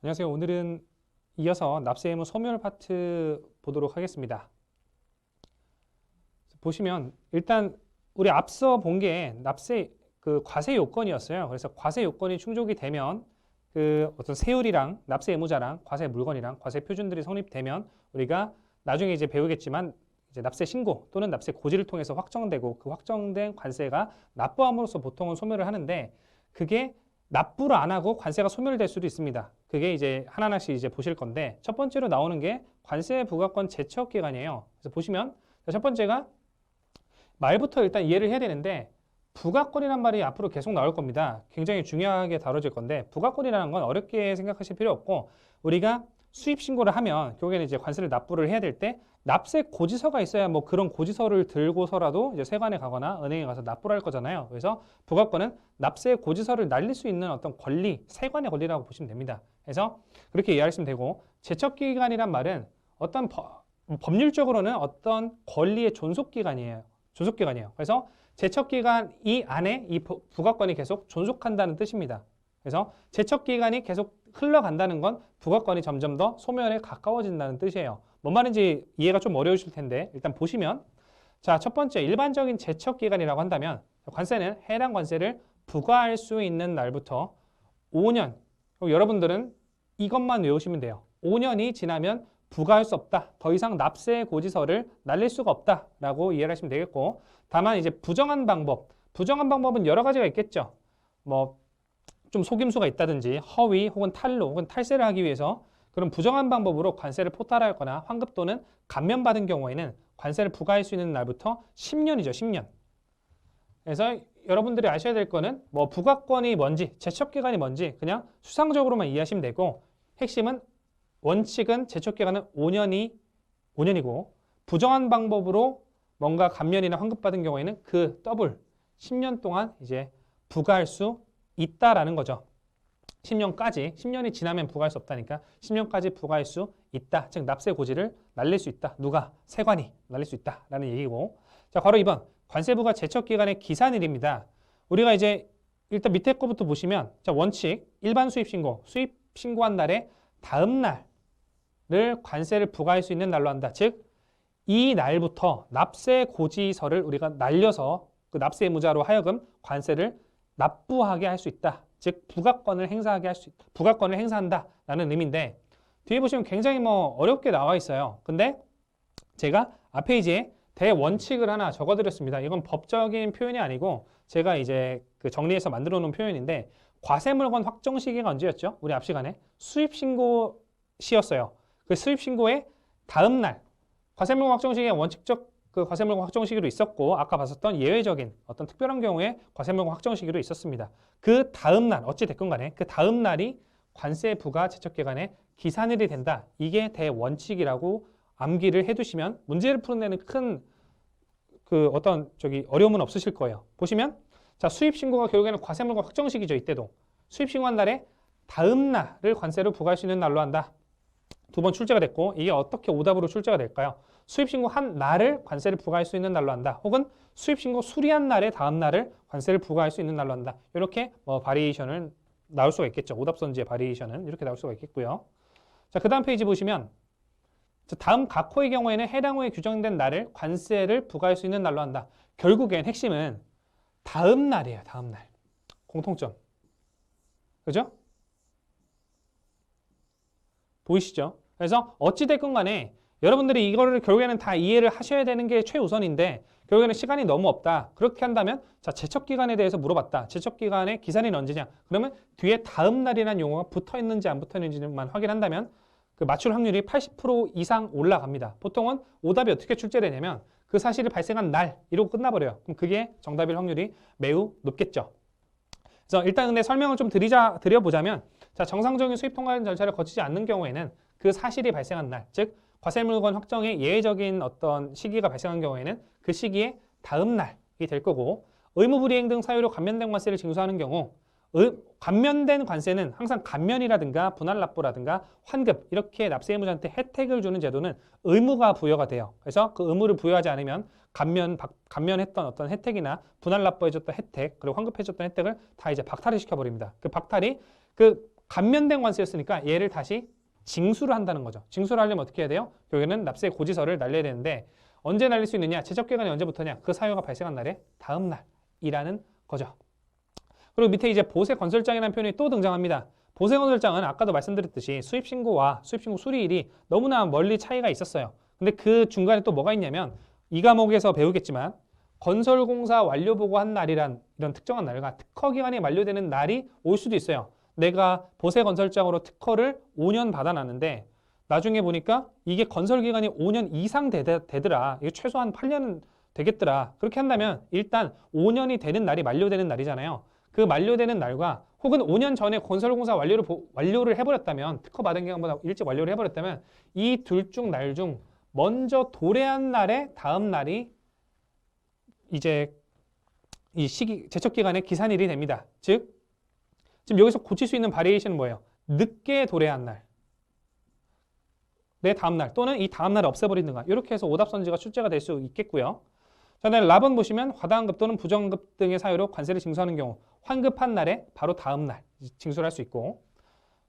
안녕하세요. 오늘은 이어서 납세 의무 소멸 파트 보도록 하겠습니다. 보시면 일단 우리 앞서 본 게 납세 과세 요건이었어요. 그래서 과세 요건이 충족이 되면 그 어떤 세율이랑 납세 의무자랑 과세 물건이랑 과세 표준들이 성립되면 우리가 나중에 이제 배우겠지만 이제 납세 신고 또는 납세 고지를 통해서 확정되고 그 확정된 관세가 납부함으로써 보통은 소멸을 하는데 그게 납부를 안 하고 관세가 소멸될 수도 있습니다. 그게 이제 하나하나씩 이제 보실 건데 첫 번째로 나오는 게 관세 부과권 제척 기간이에요. 그래서 보시면 첫 번째가 말부터 일단 이해를 해야 되는데 부과권이란 말이 앞으로 계속 나올 겁니다. 굉장히 중요하게 다뤄질 건데 부과권이라는 건 어렵게 생각하실 필요 없고 우리가 수입 신고를 하면 결국에는 이제 관세를 납부를 해야 될 때 납세 고지서가 있어야 뭐 그런 고지서를 들고서라도 이제 세관에 가거나 은행에 가서 납부를 할 거잖아요. 그래서 부과권은 납세 고지서를 날릴 수 있는 어떤 권리, 세관의 권리라고 보시면 됩니다. 그래서 그렇게 이해하시면 되고 제척기간이란 말은 어떤 법률적으로는 어떤 권리의 존속기간이에요. 존속기간이에요. 그래서 제척기간 이 안에 이 부과권이 계속 존속한다는 뜻입니다. 그래서 제척기간이 계속 흘러간다는 건 부과권이 점점 더 소멸에 가까워진다는 뜻이에요. 뭔 말인지 이해가 좀 어려우실 텐데 일단 보시면 자, 첫 번째 일반적인 제척기간이라고 한다면 관세는 해당 관세를 부과할 수 있는 날부터 5년 여러분들은 이것만 외우시면 돼요. 5년이 지나면 부과할 수 없다. 더 이상 납세 고지서를 날릴 수가 없다라고 이해를 하시면 되겠고 다만 이제 부정한 방법은 여러 가지가 있겠죠. 뭐 좀 속임수가 있다든지 허위 혹은 탈루 혹은 탈세를 하기 위해서 그런 부정한 방법으로 관세를 포탈하거나 환급 또는 감면받은 경우에는 관세를 부과할 수 있는 날부터 10년이죠. 10년. 그래서 여러분들이 아셔야 될 거는 뭐 부과권이 뭔지 제척기간이 뭔지 그냥 수상적으로만 이해하시면 되고 핵심은 원칙은 제척기간은 5년이고 부정한 방법으로 뭔가 감면이나 환급받은 경우에는 그 더블 10년 동안 이제 부과할 수 있다라는 거죠. 10년이 지나면 부과할 수 없다니까 10년까지 부과할 수 있다. 즉 납세 고지를 날릴 수 있다. 누가? 세관이 날릴 수 있다라는 얘기고 자, 바로 2번 관세부가 제척기간의 기산일입니다. 우리가 이제 일단 밑에 거부터 보시면 자, 원칙 일반 수입 신고한 날에 다음 날을 관세를 부과할 수 있는 날로 한다. 즉 이 날부터 납세 고지서를 우리가 날려서 그 납세 의무자로 하여금 관세를 납부하게 할 수 있다. 즉 부과권을 행사한다라는 의미인데 뒤에 보시면 굉장히 뭐 어렵게 나와 있어요. 근데 제가 앞 페이지에 대원칙을 하나 적어드렸습니다. 이건 법적인 표현이 아니고 제가 이제 그 정리해서 만들어 놓은 표현인데 과세물건 확정 시기가 언제였죠? 우리 앞 시간에 수입신고 시였어요. 그 수입신고의 다음 날 과세물건 확정 시기가 원칙적 그 과세물건 확정 시기로 있었고 아까 봤었던 예외적인 어떤 특별한 경우에 과세물건 확정 시기로 있었습니다. 그 다음 날 어찌 됐건 간에 그 다음 날이 관세 부과 제척기간의 기산일이 된다. 이게 대원칙이라고 암기를 해두시면 문제를 푸는 데는 큰 그 어떤 어려움은 없으실 거예요. 보시면 자 수입 신고가 결국에는 과세물건 확정 시기죠. 이때도 수입 신고한 날에 다음 날을 관세로 부과할 수 있는 날로 한다. 두 번 출제가 됐고 이게 어떻게 오답으로 출제가 될까요? 수입신고 한 날을 관세를 부과할 수 있는 날로 한다. 혹은 수입신고 수리한 날에 다음 날을 관세를 부과할 수 있는 날로 한다. 이렇게 뭐 바리에이션을 나올 수가 있겠죠. 오답선지의 바리에이션은 이렇게 나올 수가 있겠고요. 자, 그 다음 페이지 보시면 다음 각 호의 경우에는 해당 호에 규정된 날을 관세를 부과할 수 있는 날로 한다. 결국엔 핵심은 다음 날이에요. 다음 날. 공통점. 그죠? 보이시죠? 그래서 어찌됐건 간에 여러분들이 이거를 결국에는 다 이해를 하셔야 되는 게 최우선인데 결국에는 시간이 너무 없다. 그렇게 한다면 자 제척기간에 대해서 물어봤다. 제척기간의 기산일은 언제냐? 그러면 뒤에 다음 날이라는 용어가 붙어 있는지 안 붙어 있는지만 확인한다면 그 맞출 확률이 80% 이상 올라갑니다. 보통은 오답이 어떻게 출제되냐면 그 사실이 발생한 날 이러고 끝나버려요. 그럼 그게 정답일 확률이 매우 높겠죠. 그래서 일단 근데 설명을 좀 드려보자면 자 정상적인 수입 통관 절차를 거치지 않는 경우에는 그 사실이 발생한 날, 즉 과세물건 확정의 예외적인 어떤 시기가 발생한 경우에는 그 시기에 다음 날이 될 거고 의무불이행 등 사유로 감면된 관세를 징수하는 경우 감면된 관세는 항상 감면이라든가 분할납부라든가 환급 이렇게 납세의무자한테 혜택을 주는 제도는 의무가 부여가 돼요. 그래서 그 의무를 부여하지 않으면 감면했던 어떤 혜택이나 분할납부해줬던 혜택 그리고 환급해줬던 혜택을 다 이제 박탈을 시켜버립니다. 그 박탈이 그 감면된 관세였으니까 얘를 다시 징수를 한다는 거죠. 징수를 하려면 어떻게 해야 돼요? 결국에는 납세 고지서를 날려야 되는데 언제 날릴 수 있느냐? 제척기간이 언제부터냐? 그 사유가 발생한 날의 다음 날이라는 거죠. 그리고 밑에 이제 보세건설장이라는 표현이 또 등장합니다. 보세건설장은 아까도 말씀드렸듯이 수입신고와 수입신고 수리일이 너무나 멀리 차이가 있었어요. 근데 그 중간에 또 뭐가 있냐면 이 과목에서 배우겠지만 건설공사 완료보고 한 날이란 이런 특정한 날과 특허기간이 만료되는 날이 올 수도 있어요. 내가 보세건설장으로 특허를 5년 받아놨는데 나중에 보니까 이게 건설기간이 5년 이상 되더라. 이게 최소한 8년은 되겠더라. 그렇게 한다면 일단 5년이 되는 날이 만료되는 날이잖아요. 그 만료되는 날과 혹은 5년 전에 건설공사 완료를 해버렸다면 특허 받은 기간보다 일찍 완료를 해버렸다면 이 둘 중 날 중 먼저 도래한 날의 다음 날이 이제 이 시기 제척기간의 기산일이 됩니다. 즉 지금 여기서 고칠 수 있는 바리에이션은 뭐예요? 늦게 도래한 날, 내 다음 날 또는 이 다음 날을 없애버리든가 이렇게 해서 오답선지가 출제가 될 수 있겠고요. 자, 다음에 랍은 보시면 과다환급 또는 부정환급 등의 사유로 관세를 징수하는 경우 환급한 날에 바로 다음 날 징수를 할 수 있고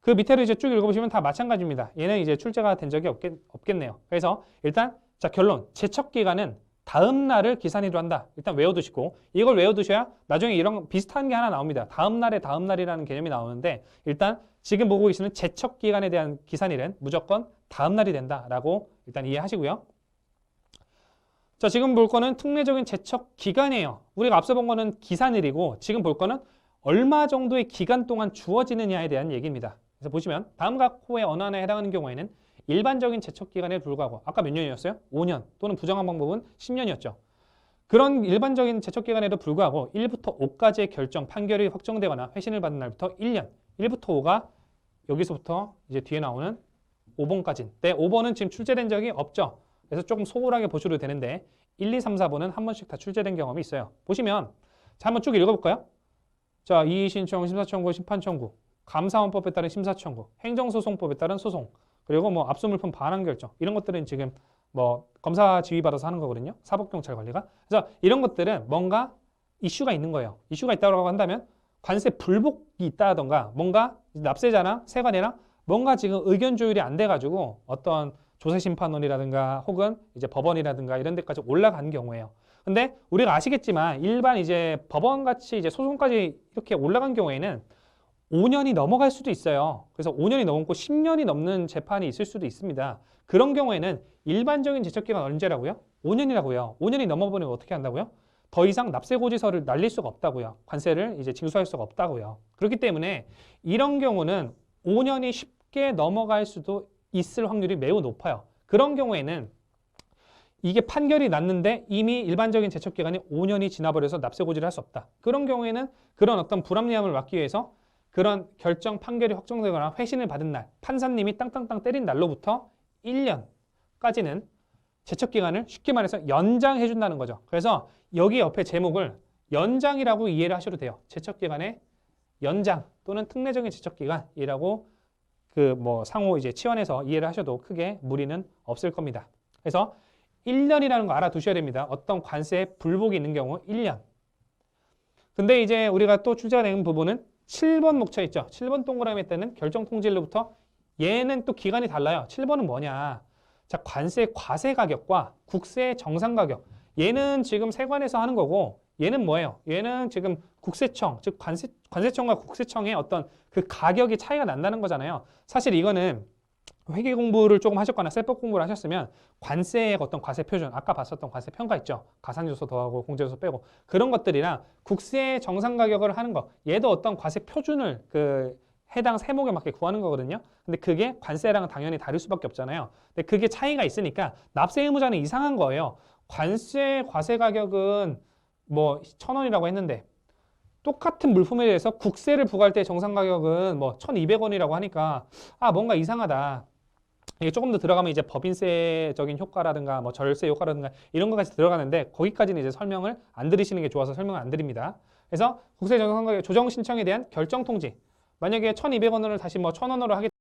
그 밑에를 이제 쭉 읽어보시면 다 마찬가지입니다. 얘는 이제 출제가 된 적이 없겠네요. 그래서 일단 자 결론 제척기간은 다음 날을 기산일로 한다. 일단 외워두시고 이걸 외워두셔야 나중에 이런 비슷한 게 하나 나옵니다. 다음 날에 다음 날이라는 개념이 나오는데 일단 지금 보고 계시는 제척기간에 대한 기산일은 무조건 다음 날이 된다라고 일단 이해하시고요. 자, 지금 볼 거는 특례적인 제척 기간이에요. 우리가 앞서 본 거는 기산일이고 지금 볼 거는 얼마 정도의 기간 동안 주어지느냐에 대한 얘기입니다. 그래서 보시면 다음 각 호의 어느 하나에 해당하는 경우에는 일반적인 제척 기간에 불과하고 아까 몇 년이었어요? 5년 또는 부정한 방법은 10년이었죠. 그런 일반적인 제척 기간에도 불구하고 1부터 5까지의 결정, 판결이 확정되거나 회신을 받은 날부터 1년, 1부터 5가 여기서부터 이제 뒤에 나오는 5번까지. 네, 5번은 지금 출제된 적이 없죠. 그래서 조금 소홀하게 보셔도 되는데 1, 2, 3, 4번은 한 번씩 다 출제된 경험이 있어요. 보시면 자 한번 쭉 읽어볼까요? 자, 이의신청, 심사청구, 심판청구, 감사원법에 따른 심사청구, 행정소송법에 따른 소송, 그리고 뭐 압수물품 반환 결정 이런 것들은 지금 뭐 검사 지휘받아서 하는 거거든요. 사법경찰 관리가. 그래서 이런 것들은 뭔가 이슈가 있는 거예요. 이슈가 있다고 한다면 관세 불복이 있다던가 뭔가 납세자나 세관이랑 뭔가 지금 의견 조율이 안 돼가지고 어떤 조세심판원이라든가 혹은 이제 법원이라든가 이런 데까지 올라간 경우에요. 근데 우리가 아시겠지만 일반 이제 법원같이 이제 소송까지 이렇게 올라간 경우에는 5년이 넘어갈 수도 있어요. 그래서 5년이 넘고 10년이 넘는 재판이 있을 수도 있습니다. 그런 경우에는 일반적인 제척기간 언제라고요? 5년이라고요. 5년이 넘어버리면 어떻게 한다고요? 더 이상 납세고지서를 날릴 수가 없다고요. 관세를 이제 징수할 수가 없다고요. 그렇기 때문에 이런 경우는 5년이 쉽게 넘어갈 수도 있을 확률이 매우 높아요. 그런 경우에는 이게 판결이 났는데 이미 일반적인 제척기간이 5년이 지나버려서 납세고지를 할 수 없다. 그런 경우에는 그런 어떤 불합리함을 막기 위해서 그런 결정 판결이 확정되거나 회신을 받은 날, 판사님이 땅땅땅 때린 날로부터 1년까지는 제척기간을 쉽게 말해서 연장해 준다는 거죠. 그래서 여기 옆에 제목을 연장이라고 이해를 하셔도 돼요. 제척기간의 연장 또는 특례적인 제척기간이라고 그 뭐 상호 이제 치환해서 이해를 하셔도 크게 무리는 없을 겁니다. 그래서 1년이라는 거 알아두셔야 됩니다. 어떤 관세에 불복이 있는 경우 1년. 근데 이제 우리가 또 출제가 되는 부분은 7번 목차 있죠. 7번 동그라미에 뜨는 결정 통지일로부터 얘는 또 기간이 달라요. 7번은 뭐냐? 자, 관세 과세 가격과 국세 정상 가격. 얘는 지금 세관에서 하는 거고 얘는 뭐예요? 얘는 지금 국세청, 즉 관세청과 국세청의 어떤 그 가격이 차이가 난다는 거잖아요. 사실 이거는 회계 공부를 조금 하셨거나 세법 공부를 하셨으면 관세의 어떤 과세 표준, 아까 봤었던 과세 평가 있죠. 가산요소 더하고 공제요소 빼고 그런 것들이랑 국세 정상 가격을 하는 거, 얘도 어떤 과세 표준을 그 해당 세목에 맞게 구하는 거거든요. 근데 그게 관세랑은 당연히 다를 수밖에 없잖아요. 근데 그게 차이가 있으니까 납세 의무자는 이상한 거예요. 관세 과세 가격은 뭐 1,000원이라고 했는데 똑같은 물품에 대해서 국세를 부과할 때 정상 가격은 뭐 1,200원이라고 하니까 아 뭔가 이상하다. 이게 조금 더 들어가면 이제 법인세적인 효과라든가 뭐 절세 효과라든가 이런 것까지 들어가는데 거기까지는 이제 설명을 안 들으시는 게 좋아서 설명을 안 드립니다. 그래서 국세 정상 가격 조정 신청에 대한 결정 통지. 만약에 1,200원을 다시 뭐 1,000원으로 하겠다.